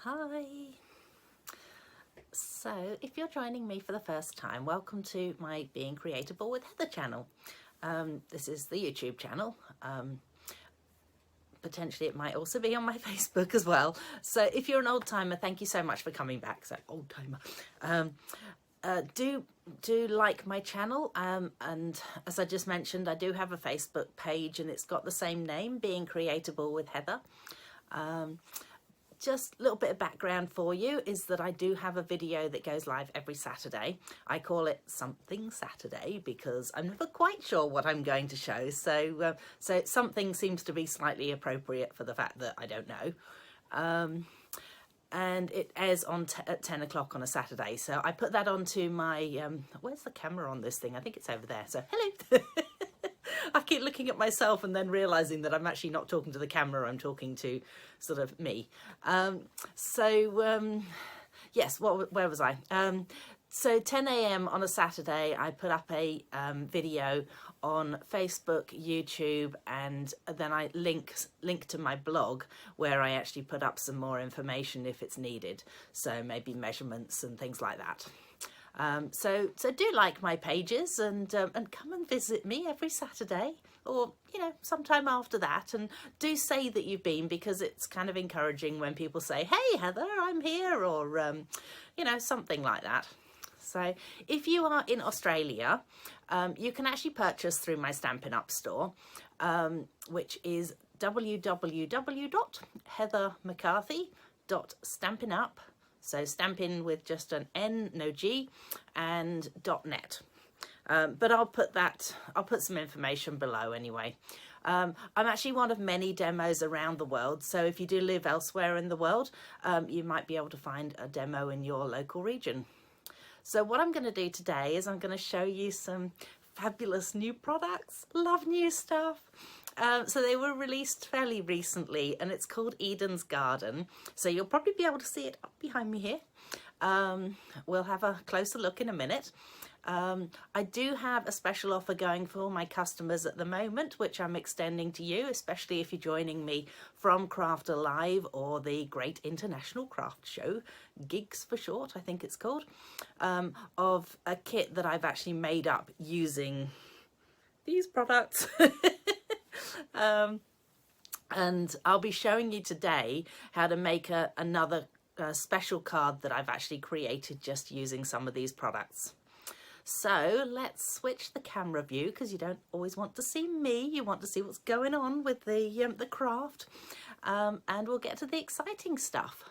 Hi. So if you're joining me for the first time, welcome to my Being Creatable with Heather channel. This is the YouTube channel. Potentially it might also be on my Facebook as well. So if you're an old timer, thank you so much for coming back. So old timer. Do like my channel, and as I just mentioned, I do have a Facebook page and it's got the same name, Being Creatable with Heather. Just a little bit of background for you is that I do have a video that goes live every Saturday. I call it Something Saturday because I'm never quite sure what I'm going to show. So something seems to be slightly appropriate for the fact that I don't know. And it airs on at 10 o'clock on a Saturday. So I put that onto my, where's the camera on this thing? I think it's over there. So hello. I keep looking at myself and then realising that I'm actually not talking to the camera, I'm talking to sort of me. Yes, where was I? So 10 a.m. on a Saturday, I put up a video on Facebook, YouTube, and then I link to my blog where I actually put up some more information if it's needed. So maybe measurements and things like that. So do like my pages and come and visit me every Saturday, or sometime after that, and do say that you've been, because it's kind of encouraging when people say, "Hey Heather, I'm here," or something like that. So if you are in Australia, you can actually purchase through my Stampin' Up store, which is www.heathermccarthy.stampinup. So Stampin' with just an N, no G, and .net. But I'll put some information below anyway. I'm actually one of many demos around the world. So if you do live elsewhere in the world, you might be able to find a demo in your local region. So what I'm going to do today is I'm going to show you some fabulous new products. Love new stuff. So they were released fairly recently, and it's called Eden's Garden. So you'll probably be able to see it up behind me here. We'll have a closer look in a minute. I do have a special offer going for my customers at the moment, which I'm extending to you, especially if you're joining me from Craft Alive or the Great International Craft Show, GIGS for short, I think it's called, of a kit that I've actually made up using these products. And I'll be showing you today how to make another special card that I've actually created just using some of these products. So let's switch the camera view, because you don't always want to see me, you want to see what's going on with the craft, and we'll get to the exciting stuff.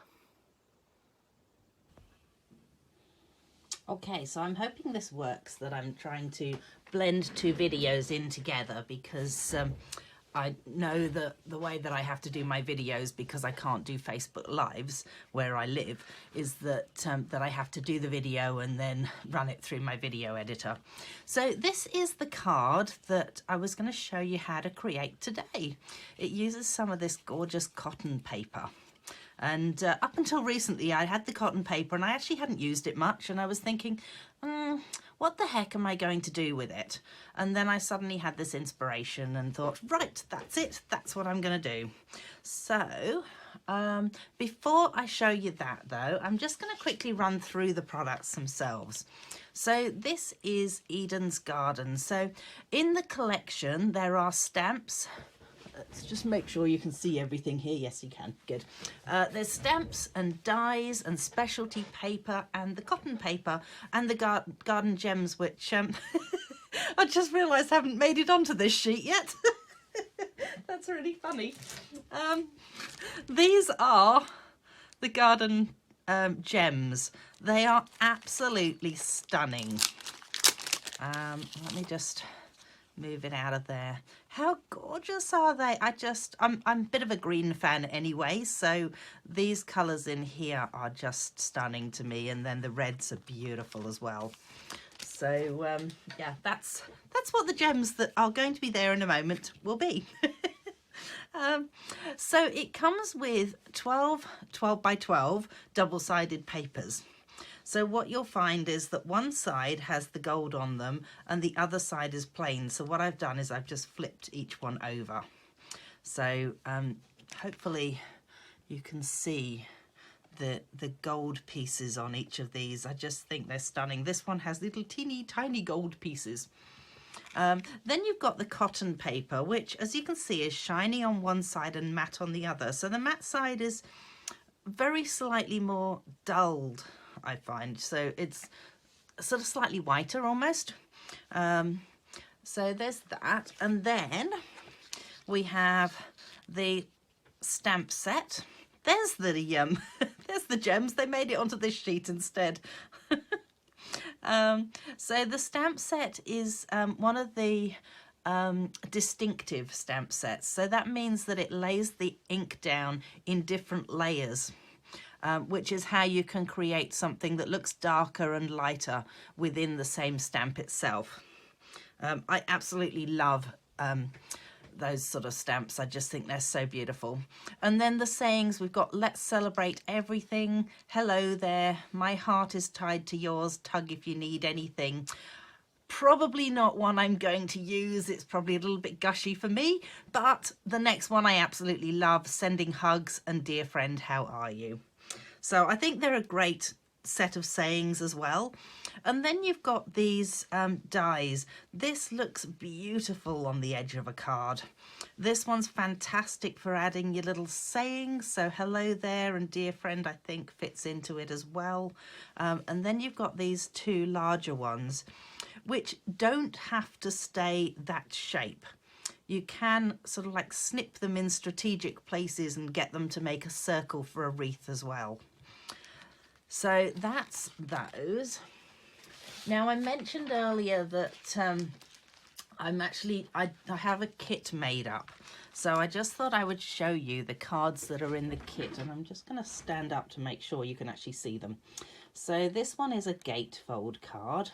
Okay, so I'm hoping this works, that I'm trying to blend two videos in together, because I know that the way that I have to do my videos, because I can't do Facebook Lives where I live, is that that I have to do the video and then run it through my video editor. So this is the card that I was going to show you how to create today. It uses some of this gorgeous cotton paper. And up until recently, I had the cotton paper and I actually hadn't used it much. And I was thinking, what the heck am I going to do with it? And then I suddenly had this inspiration and thought, right, that's it. That's what I'm going to do. So before I show you that, though, I'm just going to quickly run through the products themselves. So this is Eden's Garden. So in the collection, there are stamps. Let's just make sure you can see everything here. Yes, you can. Good. There's stamps and dies and specialty paper and the cotton paper and the garden gems, which I just realised haven't made it onto this sheet yet. That's really funny. These are the garden gems. They are absolutely stunning. Let me just move it out of there. How gorgeous are they? I'm a bit of a green fan anyway, so these colours in here are just stunning to me, and then the reds are beautiful as well. So yeah, that's what the gems that are going to be there in a moment will be. So it comes with 12 by 12 double-sided papers. So what you'll find is that one side has the gold on them and the other side is plain. So what I've done is I've just flipped each one over. So hopefully you can see the gold pieces on each of these. I just think they're stunning. This one has little teeny tiny gold pieces. Then you've got the cotton paper, which as you can see is shiny on one side and matte on the other. So the matte side is very slightly more dulled, I find. So it's sort of slightly whiter almost. So there's that. And then we have the stamp set. There's the there's the gems. They made it onto this sheet instead. So the stamp set is one of the distinctive stamp sets. So that means that it lays the ink down in different layers, which is how you can create something that looks darker and lighter within the same stamp itself. I absolutely love those sort of stamps. I just think they're so beautiful. And then the sayings, we've got let's celebrate everything, hello there, my heart is tied to yours, tug if you need anything. Probably not one I'm going to use. It's probably a little bit gushy for me, but the next one I absolutely love, sending hugs and dear friend, how are you? So I think they're a great set of sayings as well. And then you've got these dies. This looks beautiful on the edge of a card. This one's fantastic for adding your little sayings. So hello there and dear friend, I think fits into it as well. And then you've got these two larger ones, which don't have to stay that shape. You can sort of like snip them in strategic places and get them to make a circle for a wreath as well. So that's those. Now I mentioned earlier that I have a kit made up. So I just thought I would show you the cards that are in the kit, and I'm just going to stand up to make sure you can actually see them. So this one is a gatefold card.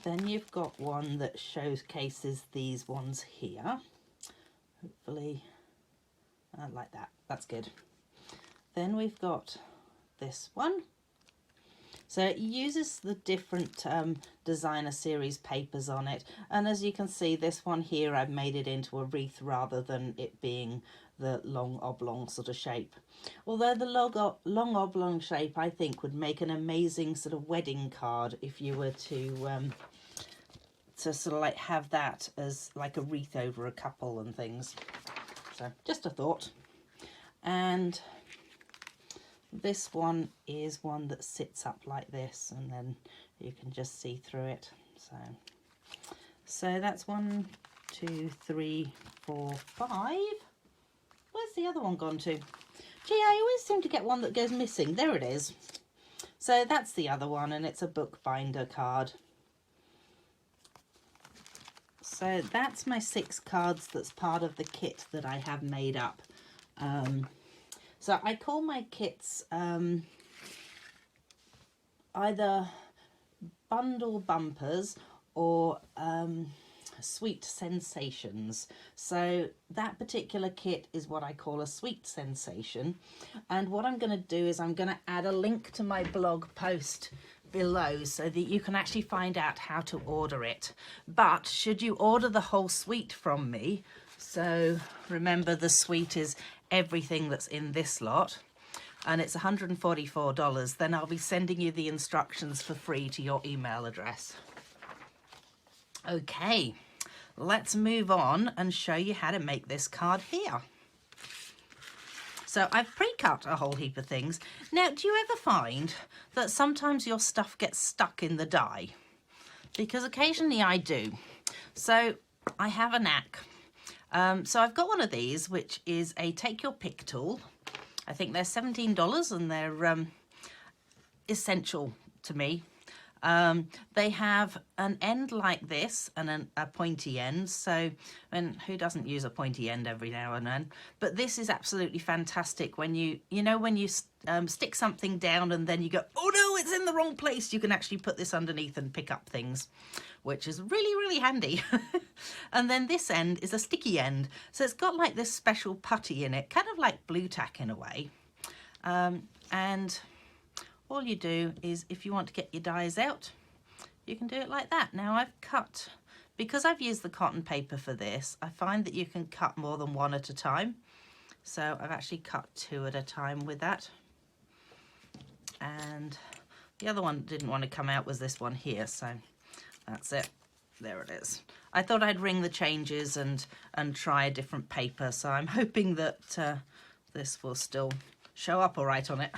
Then you've got one that showcases these ones here. Hopefully, like that. That's good. Then we've got this one. So it uses the different designer series papers on it. And as you can see, this one here, I've made it into a wreath rather than it being the long oblong sort of shape. Although the long oblong shape, I think, would make an amazing sort of wedding card if you were to sort of like have that as like a wreath over a couple and things. So just a thought. And this one is one that sits up like this, and then you can just see through it. So that's 1, 2, 3, 4, 5. Where's the other one gone to? Gee, I always seem to get one that goes missing. There it is. So that's the other one, and it's a bookbinder card. So that's my 6 cards that's part of the kit that I have made up. So I call my kits either bundle bumpers or sweet sensations. So that particular kit is what I call a sweet sensation. And what I'm going to do is I'm going to add a link to my blog post below so that you can actually find out how to order it. But should you order the whole suite from me, so remember the suite is everything that's in this lot, and it's $144, then I'll be sending you the instructions for free to your email address. Okay, let's move on and show you how to make this card here. So I've pre-cut a whole heap of things. Now, do you ever find that sometimes your stuff gets stuck in the die? Because occasionally I do. So I have a knack. So I've got one of these, which is a take your pick tool. I think they're $17 and they're essential to me. They have an end like this and a pointy end. So, and who doesn't use a pointy end every now and then? But this is absolutely fantastic when you know, when you stick something down and then you go, oh no, it's in the wrong place. You can actually put this underneath and pick up things, which is really, really handy. And then this end is a sticky end. So it's got like this special putty in it, kind of like blue tack in a way. And all you do is, if you want to get your dies out, you can do it like that. Now I've cut, because I've used the cotton paper for this, I find that you can cut more than one at a time. So I've actually cut 2 at a time with that. and the other one didn't want to come out was this one here, so that's it. There it is. I thought I'd ring the changes and try a different paper, so I'm hoping that this will still show up all right on it.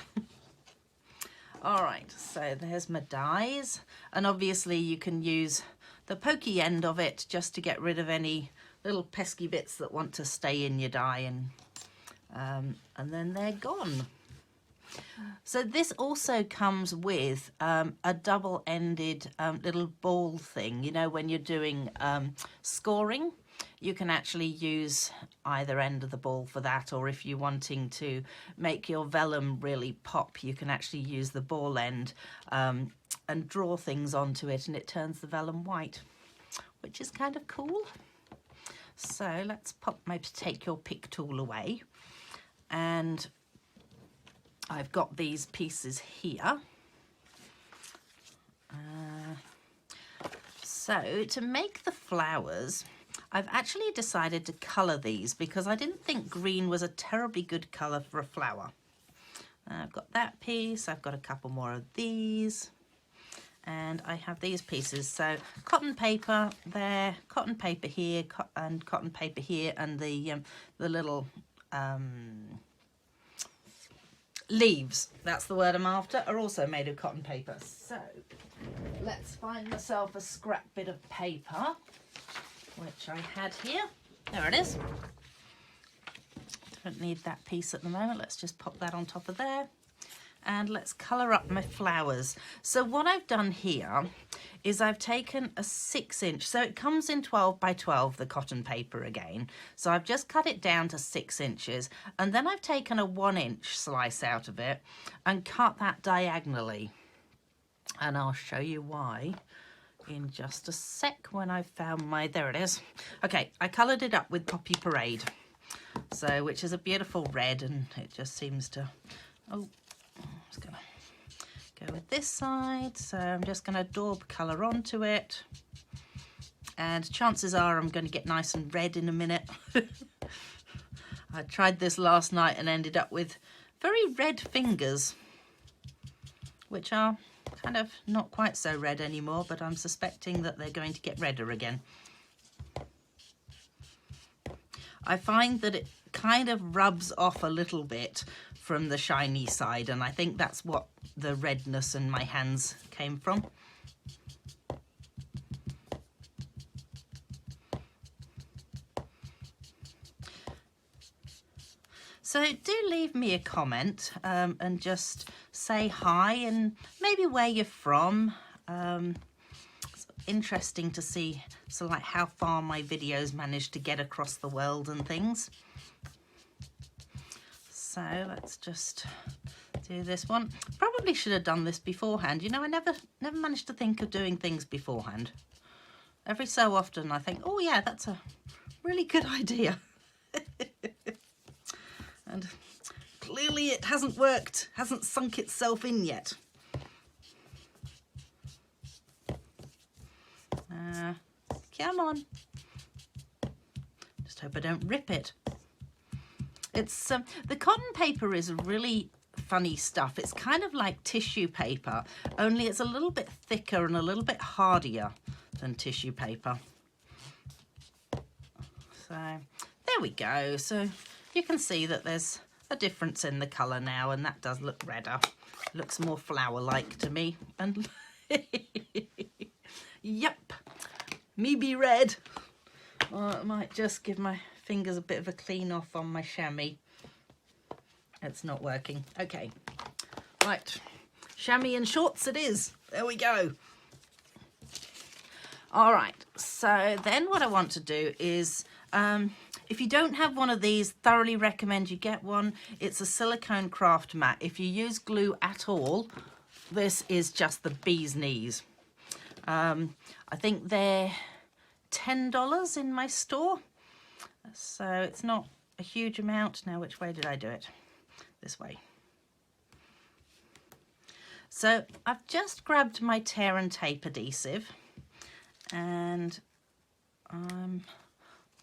All right, so there's my dies, and obviously you can use the pokey end of it just to get rid of any little pesky bits that want to stay in your die, and then they're gone. So this also comes with a double-ended little ball thing. You know, when you're doing scoring, you can actually use either end of the ball for that, or if you're wanting to make your vellum really pop, you can actually use the ball end and draw things onto it, and it turns the vellum white, which is kind of cool. So let's take your pick tool away, and I've got these pieces here. So to make the flowers, I've actually decided to colour these because I didn't think green was a terribly good colour for a flower. I've got that piece, I've got a couple more of these, and I have these pieces. So cotton paper there, cotton paper here, and cotton paper here, and the little leaves, that's the word I'm after, are also made of cotton paper. So let's find myself a scrap bit of paper, which I had here. There it is. Don't need that piece at the moment. Let's just pop that on top of there. And let's colour up my flowers. So what I've done here is I've taken a 6-inch, so it comes in 12 by 12, the cotton paper again. So I've just cut it down to 6 inches, and then I've taken a 1-inch slice out of it and cut that diagonally. And I'll show you why in just a sec when I've found my, there it is. Okay, I coloured it up with Poppy Parade, so which is a beautiful red, and it just seems to, oh, I'm just gonna go with this side. So I'm just gonna daub colour onto it, and chances are I'm going to get nice and red in a minute. I tried this last night and ended up with very red fingers, which are kind of not quite so red anymore, but I'm suspecting that they're going to get redder again. I find that it kind of rubs off a little bit from the shiny side, and I think that's what the redness in my hands came from. So do leave me a comment and just say hi and maybe where you're from. It's interesting to see like how far my videos manage to get across the world and things. So let's just do this one. Probably should have done this beforehand. You know, I never managed to think of doing things beforehand. Every so often I think, oh yeah, that's a really good idea. And clearly it hasn't worked, hasn't sunk itself in yet. Come on. Just hope I don't rip it. It's the cotton paper is really funny stuff. It's kind of like tissue paper, only it's a little bit thicker and a little bit hardier than tissue paper. So there we go. So you can see that there's a difference in the colour now, and that does look redder. Looks more flower-like to me. And yep, me be red. Well, I might just give my fingers a bit of a clean off on my chamois. It's not working. Okay, right, chamois and shorts it is. There we go. All right, so then what I want to do is, if you don't have one of these, thoroughly recommend you get one. It's a Silicone Craft Mat. If you use glue at all, this is just the bee's knees. I think they're $10 in my store, so it's not a huge amount. Now, which way did I do it? This way. So I've just grabbed my tear and tape adhesive, and I'm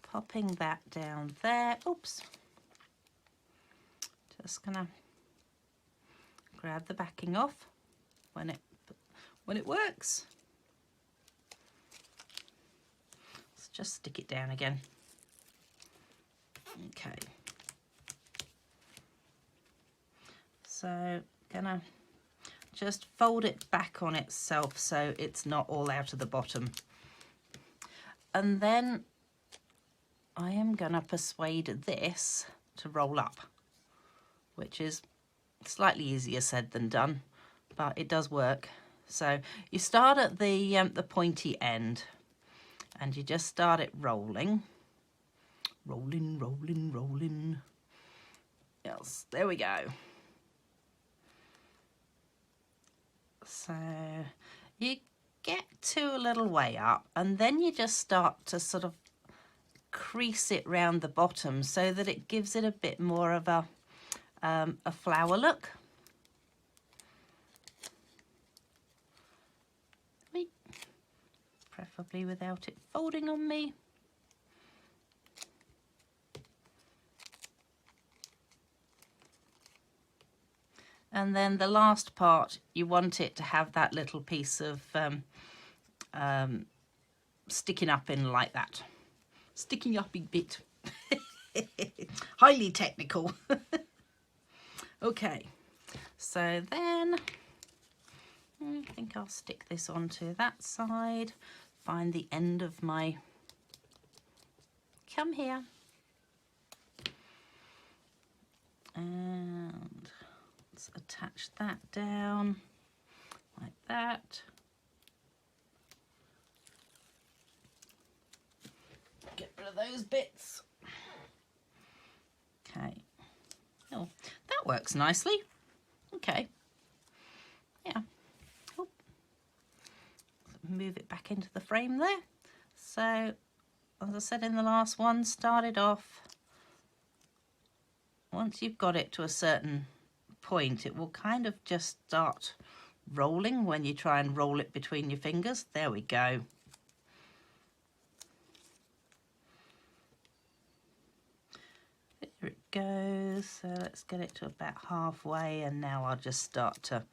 popping that down there. Oops. Just gonna grab the backing off when it works. Let's just stick it down again. Okay. So gonna just fold it back on itself so it's not all out of the bottom. And then I am gonna persuade this to roll up, which is slightly easier said than done, but it does work. So you start at the pointy end and you just start it rolling. Rolling, rolling, rolling. Yes, there we go. So you get to a little way up and then you just start to sort of crease it round the bottom so that it gives it a bit more of a flower look. Preferably without it folding on me. And then the last part, you want it to have that little piece of sticking up in like that. Sticking up a bit. Highly technical. Okay, so then I think I'll stick this onto that side. Find the end of my, come here. And let's attach that down like that. Get rid of those bits. Okay. Oh, that works nicely. Okay. Yeah. Oh. Move it back into the frame there. So, as I said in the last one, start it off. Once you've got it to a certain point, it will kind of just start rolling when you try and roll it between your fingers. There we go. There it goes. So let's get it to about halfway, and now I'll just start to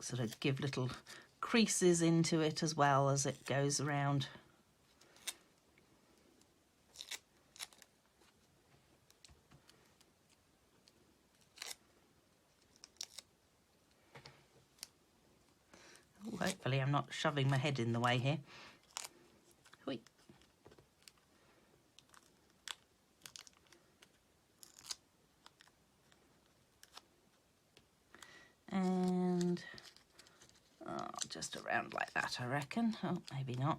sort of give little creases into it as well as it goes around. Oh, hopefully I'm not shoving my head in the way here. Hui. And just around like that, I reckon. Oh, maybe not.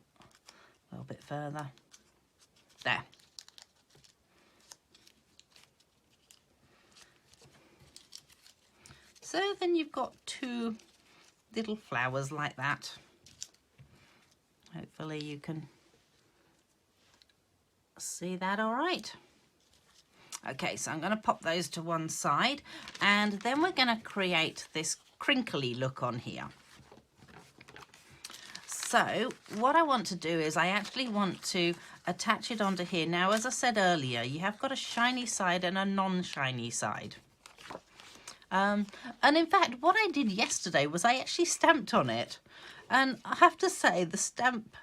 A little bit further. There. So then you've got two little flowers like that. Hopefully you can see that all right. Okay, so I'm going to pop those to one side, and then we're going to create this crinkly look on here. So what I want to do is I actually want to attach it onto here. Now, as I said earlier, you have got a shiny side and a non-shiny side. And in fact, what I did yesterday was I actually stamped on it. And I have to say, the stamp,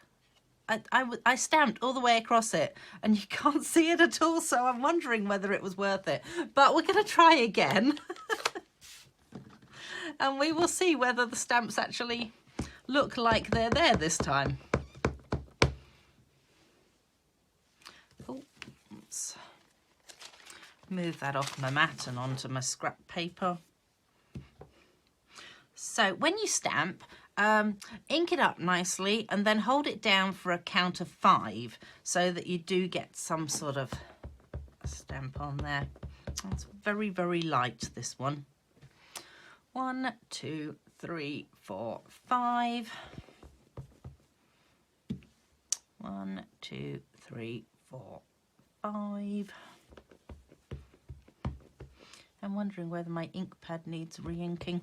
I stamped all the way across it, and you can't see it at all, so I'm wondering whether it was worth it. But we're going to try again. And we will see whether the stamps actually look like they're there this time. Oh, let's move that off my mat and onto my scrap paper. So when you stamp, ink it up nicely and then hold it down for a count of 5 so that you do get some sort of stamp on there. It's very, very light, this one. 1, 2, 3, 4, 5. 1, 2, 3, 4, 5. I'm wondering whether my ink pad needs re-inking.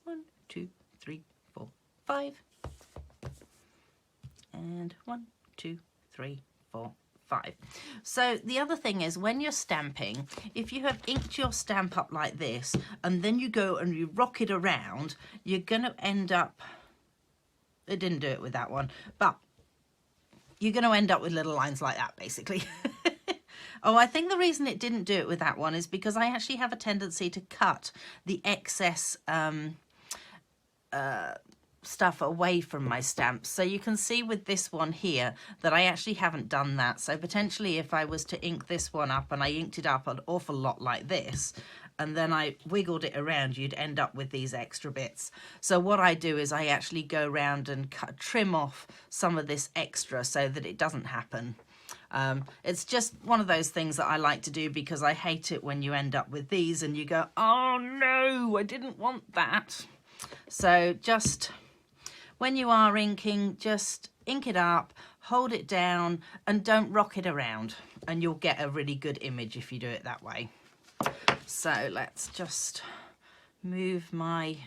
1, 2, 3, 4, 5. And 1, 2, 3, 4, 5. So the other thing is, when you're stamping, if you have inked your stamp up like this and then you go and you rock it around, you're going to end up, it didn't do it with that one, but you're going to end up with little lines like that basically. Oh, I think the reason it didn't do it with that one is because I actually have a tendency to cut the excess stuff away from my stamps. So you can see with this one here that I actually haven't done that. So potentially if I was to ink this one up and I inked it up an awful lot like this, and then I wiggled it around, you'd end up with these extra bits. So what I do is I actually go around and trim off some of this extra so that it doesn't happen. It's just one of those things that I like to do because I hate it when you end up with these and you go, oh no, I didn't want that. So just when you are inking, just ink it up, hold it down and don't rock it around, and you'll get a really good image if you do it that way. So let's just move my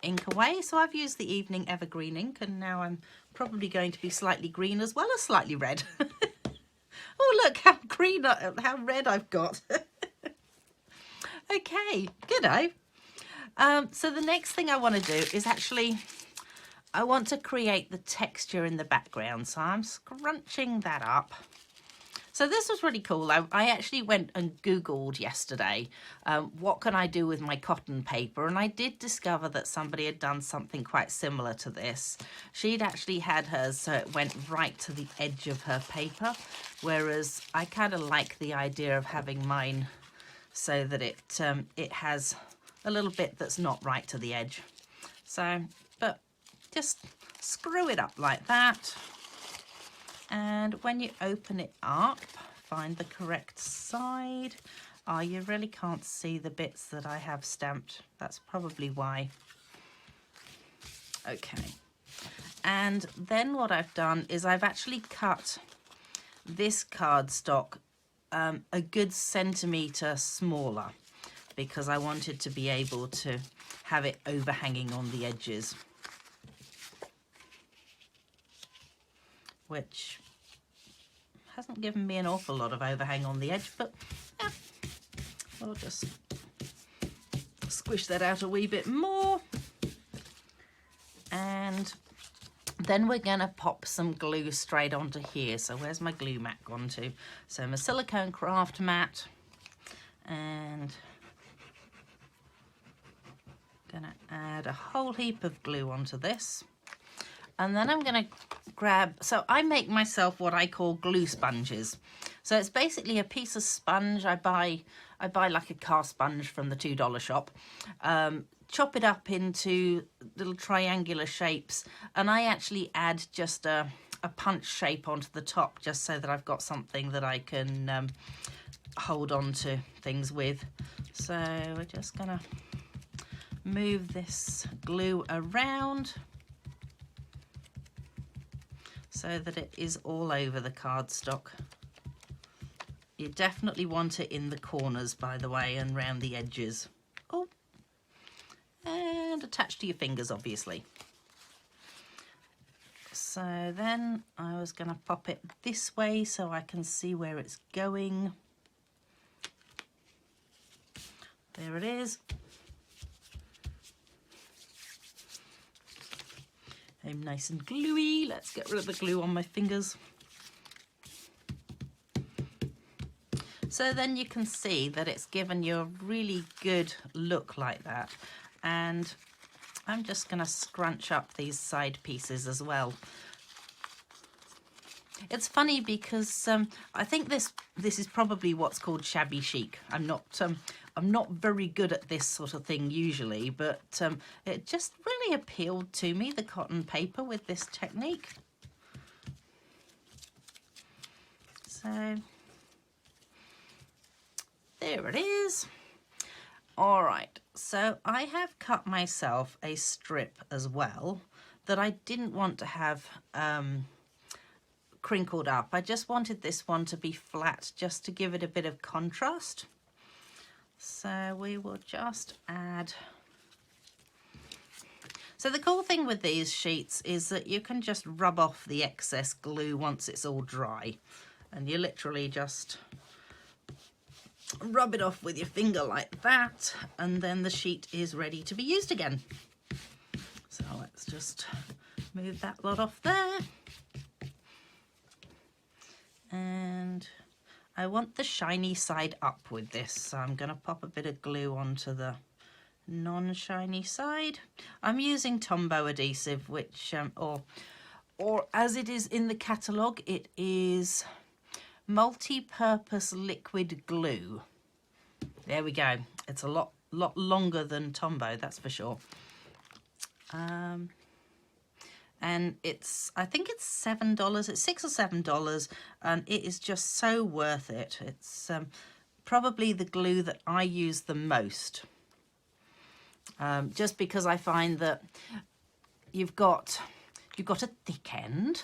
ink away. So I've used the Evening Evergreen ink, and now I'm probably going to be slightly green as well as slightly red. Oh, look how green, how red I've got. Okay, good. So the next thing I want to do is actually, I want to create the texture in the background. So I'm scrunching that up. So this was really cool. I actually went and Googled yesterday, what can I do with my cotton paper? And I did discover that somebody had done something quite similar to this. She'd actually had hers so it went right to the edge of her paper, whereas I kind of like the idea of having mine so that it has a little bit that's not right to the edge. So, but just screw it up like that. And when you open it up, find the correct side. Oh, you really can't see the bits that I have stamped. That's probably why. Okay. And then what I've done is I've actually cut this cardstock a good centimetre smaller because I wanted to be able to have it overhanging on the edges, which hasn't given me an awful lot of overhang on the edge, but yeah, I'll just squish that out a wee bit more. And then we're going to pop some glue straight onto here. So where's my glue mat gone to? So my Silicone Craft Mat, and gonna add a whole heap of glue onto this. And then I'm going to grab, so I make myself what I call glue sponges. So it's basically a piece of sponge. I buy like a car sponge from the $2 shop. Chop it up into little triangular shapes, and I actually add just a punch shape onto the top just so that I've got something that I can hold on to things with. So we're just going to move this glue around so that it is all over the cardstock. You definitely want it in the corners, by the way, and round the edges. Oh, and attached to your fingers, obviously. So then I was going to pop it this way so I can see where it's going. There it is. I'm nice and gluey. Let's get rid of the glue on my fingers. So then you can see that it's given you a really good look like that. And I'm just going to scrunch up these side pieces as well. It's funny because I think this is probably what's called shabby chic. I'm not very good at this sort of thing usually, but it just really appealed to me, the cotton paper with this technique. So there it is. All right, so I have cut myself a strip as well that I didn't want to have crinkled up. I just wanted this one to be flat just to give it a bit of contrast. So we will just add. So the cool thing with these sheets is that you can just rub off the excess glue once it's all dry. and you literally just rub it off with your finger like that, and then the sheet is ready to be used again. So let's just move that lot off there. And I want the shiny side up with this, so I'm going to pop a bit of glue onto the non-shiny side. I'm using Tombow adhesive, which or as it is in the catalogue, it is multi-purpose liquid glue. There we go. It's a lot longer than Tombow, that's for sure. And I think it's $7. It's $6 or $7, and it is just so worth it. It's probably the glue that I use the most, just because I find that you've got a thick end,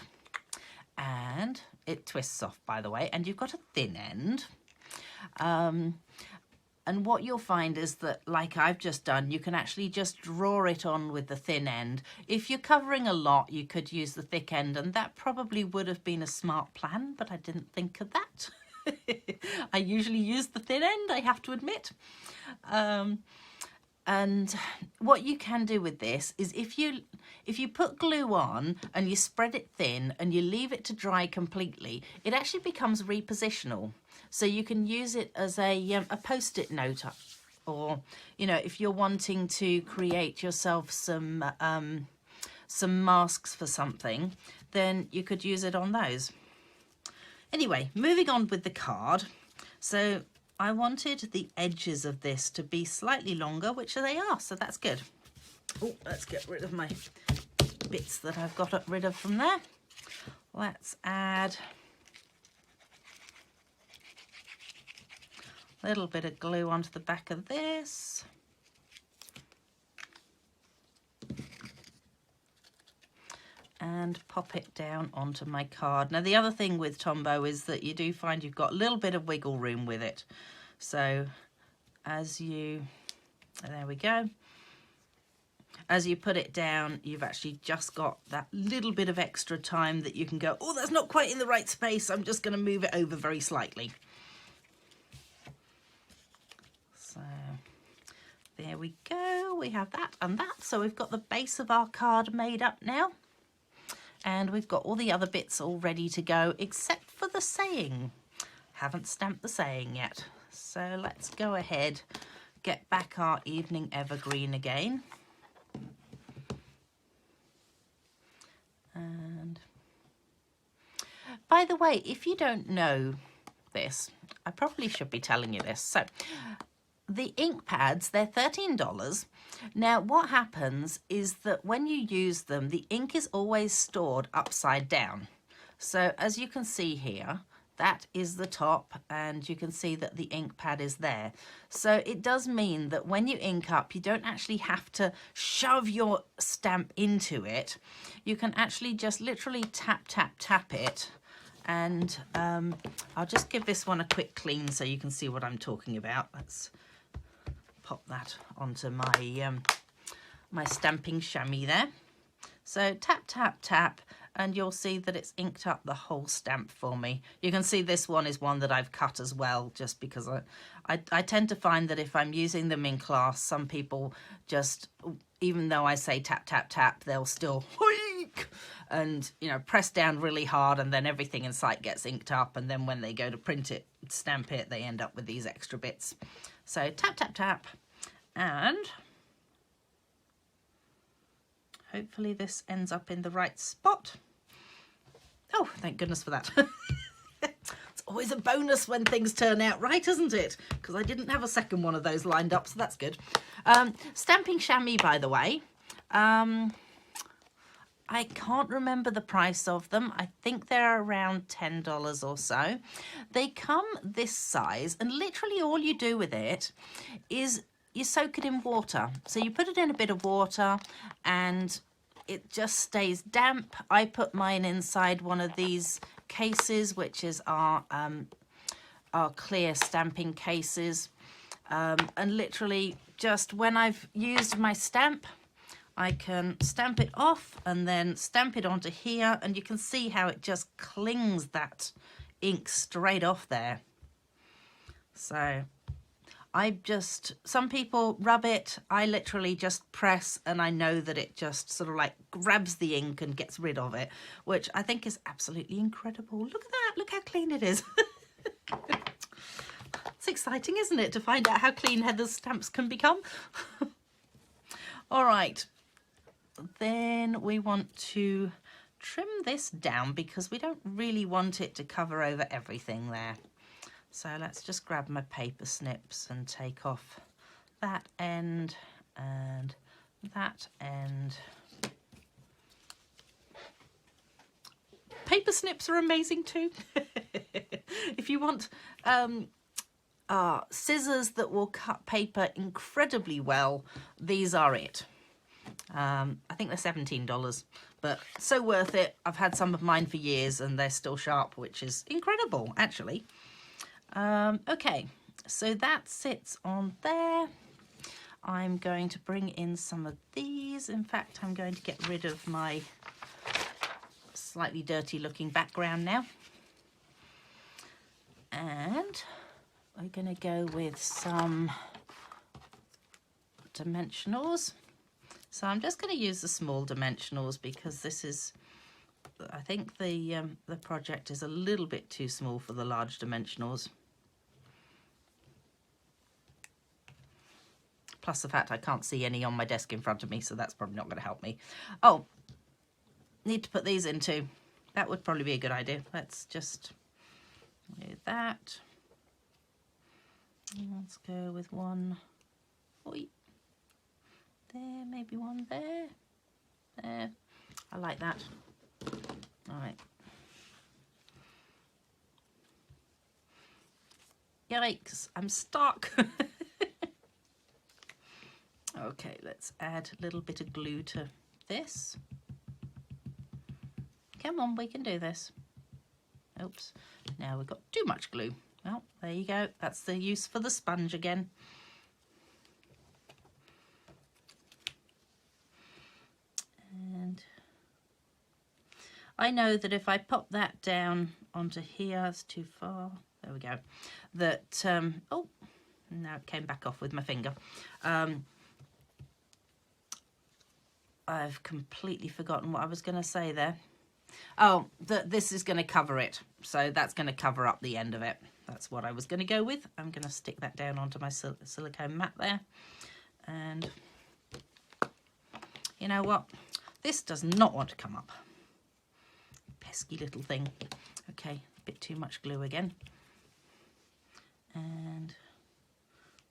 and it twists off, by the way, and you've got a thin end. And what you'll find is that, like I've just done, you can actually just draw it on with the thin end. If you're covering a lot, you could use the thick end, and that probably would have been a smart plan, but I didn't think of that. I usually use the thin end, I have to admit. And what you can do with this is if you put glue on and you spread it thin and you leave it to dry completely, it actually becomes repositional. So you can use it as a post-it note, or, you know, if you're wanting to create yourself some masks for something, then you could use it on those. Anyway, moving on with the card. So I wanted the edges of this to be slightly longer, which they are, so that's good. Oh, let's get rid of my bits that I've got rid of from there. Let's add a little bit of glue onto the back of this. And pop it down onto my card. Now, the other thing with Tombow is that you do find you've got a little bit of wiggle room with it. So as you, there we go. As you put it down, you've actually just got that little bit of extra time that you can go, oh, that's not quite in the right space. I'm just going to move it over very slightly. So there we go. We have that and that. So we've got the base of our card made up now. And we've got all the other bits all ready to go, except for the saying. Haven't stamped the saying yet. So let's go ahead, get back our evening evergreen again. And by the way, if you don't know this, I probably should be telling you this. So the ink pads, they're $13. Now, what happens is that when you use them, the ink is always stored upside down. So as you can see here, that is the top, and you can see that the ink pad is there. So it does mean that when you ink up, you don't actually have to shove your stamp into it. You can actually just literally tap, tap, tap it. And I'll just give this one a quick clean so you can see what I'm talking about. Let's pop that onto my my stamping chamois there. So tap, tap, tap, and you'll see that it's inked up the whole stamp for me. You can see this one is one that I've cut as well, just because I tend to find that if I'm using them in class, some people just, even though I say tap, tap, tap, they'll still hoik and, you know, press down really hard, and then everything in sight gets inked up, and then when they go to print it, stamp it, they end up with these extra bits. So tap, tap, tap, and hopefully this ends up in the right spot. Oh, thank goodness for that. It's always a bonus when things turn out right, isn't it? Because I didn't have a second one of those lined up, so that's good. Stamping chamois, by the way. I can't remember the price of them. I think they're around $10 or so. They come this size, and literally all you do with it is you soak it in water. So you put it in a bit of water and it just stays damp. I put mine inside one of these cases, which is our clear stamping cases. And literally just when I've used my stamp, I can stamp it off and then stamp it onto here, and you can see how it just clings that ink straight off there. So some people rub it. I literally just press, and I know that it just sort of like grabs the ink and gets rid of it, which I think is absolutely incredible. Look at that, look how clean it is. It's exciting, isn't it, to find out how clean Heather's stamps can become? All right, then we want to trim this down because we don't really want it to cover over everything there. So let's just grab my paper snips and take off that end and that end. Paper snips are amazing too. If you want scissors that will cut paper incredibly well, these are it. I think they're $17, but so worth it. I've had some of mine for years and they're still sharp, which is incredible actually. Okay, so that sits on there. I'm going to bring in some of these. In fact, I'm going to get rid of my slightly dirty looking background now. And we're going to go with some dimensionals. So I'm just going to use the small dimensionals because this is, I think the project is a little bit too small for the large dimensionals. Plus the fact I can't see any on my desk in front of me, so that's probably not going to help me. Oh, need to put these in too. That would probably be a good idea. Let's just do that. Let's go with one. Oi. There, maybe one there. There. I like that. All right. Yikes, I'm stuck. Okay, let's add a little bit of glue to this. Come on, we can do this. Oops, now we've got too much glue. Well, there you go. That's the use for the sponge again. And I know that if I pop that down onto here, it's too far. There we go. That, oh, now it came back off with my finger. I've completely forgotten what I was going to say there. Oh, this is going to cover it. So that's going to cover up the end of it. That's what I was going to go with. I'm going to stick that down onto my silicone mat there. And you know what? This does not want to come up. Pesky little thing. Okay, a bit too much glue again. And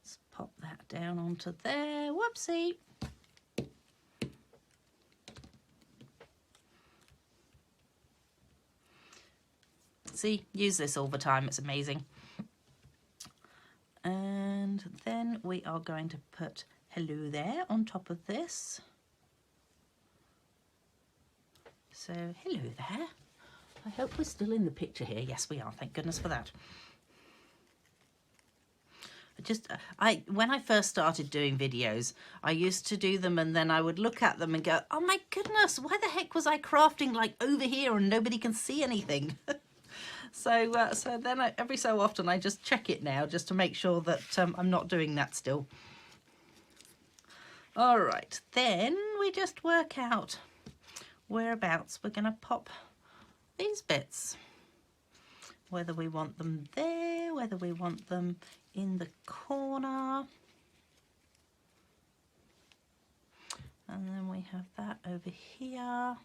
let's pop that down onto there. Whoopsie. See, use this all the time, it's amazing. And then we are going to put hello there on top of this. So hello there. I hope we're still in the picture here. Yes, we are, thank goodness for that. When I first started doing videos, I used to do them and then I would look at them and go, oh my goodness, why the heck was I crafting like over here and nobody can see anything? So then every so often I just check it now just to make sure that I'm not doing that still. All right, then we just work out whereabouts we're going to pop these bits. Whether we want them there, whether we want them in the corner. And then we have that over here.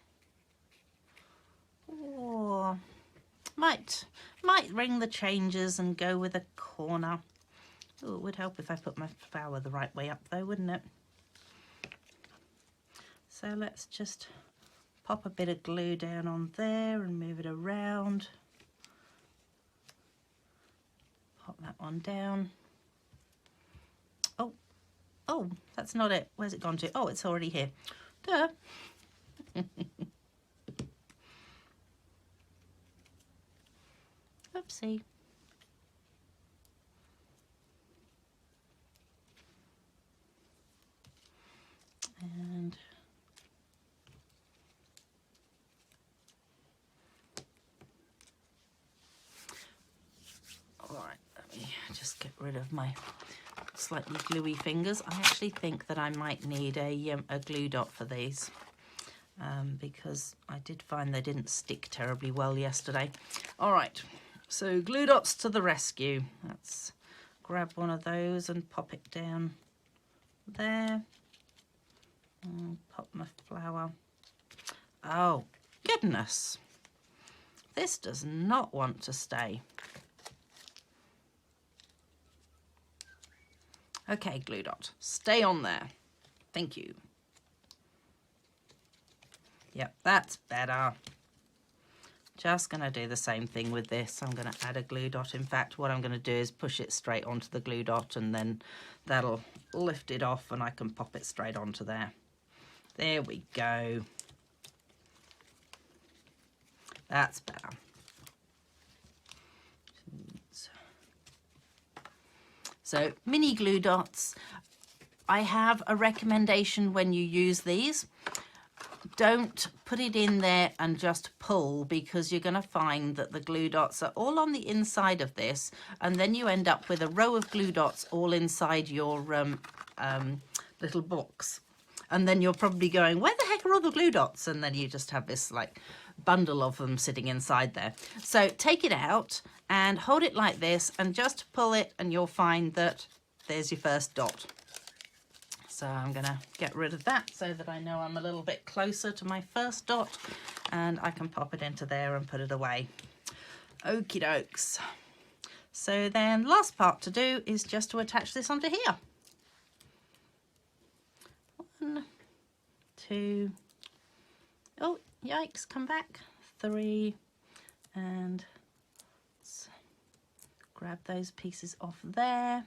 Or might ring the changes and go with a corner. Oh, it would help if I put my flower the right way up though, wouldn't it? So let's just pop a bit of glue down on there and move it around. Pop that one down. Oh, that's not it. Where's it gone to? Oh, it's already here. Duh. Oopsie. And rid of my slightly gluey fingers. I actually think that I might need a glue dot for these because I did find they didn't stick terribly well yesterday. All right, so glue dots to the rescue. Let's grab one of those and pop it down there. And pop my flower. Oh, goodness. This does not want to stay. Okay, glue dot, stay on there. Thank you. Yep, that's better. Just going to do the same thing with this. I'm going to add a glue dot. In fact, what I'm going to do is push it straight onto the glue dot, and then that'll lift it off and I can pop it straight onto there. There we go. That's better. So mini glue dots. I have a recommendation when you use these. Don't put it in there and just pull, because you're going to find that the glue dots are all on the inside of this, and then you end up with a row of glue dots all inside your little box. And then you're probably going, where the heck are all the glue dots? And then you just have this like bundle of them sitting inside there. So take it out and hold it like this and just pull it, and you'll find that there's your first dot. So I'm going to get rid of that so that I know I'm a little bit closer to my first dot, and I can pop it into there and put it away. Okie dokes. So then last part to do is just to attach this onto here. 1, 2, oh yikes, come back, 3, and let's grab those pieces off there.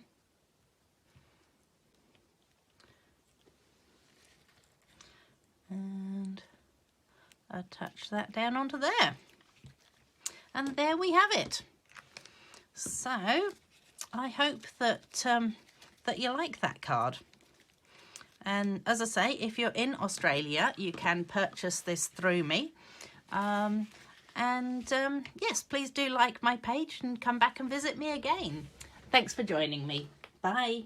And attach that down onto there. And there we have it. So I hope that that you like that card. And as I say, if you're in Australia, you can purchase this through me. Yes, please do like my page and come back and visit me again. Thanks for joining me. Bye.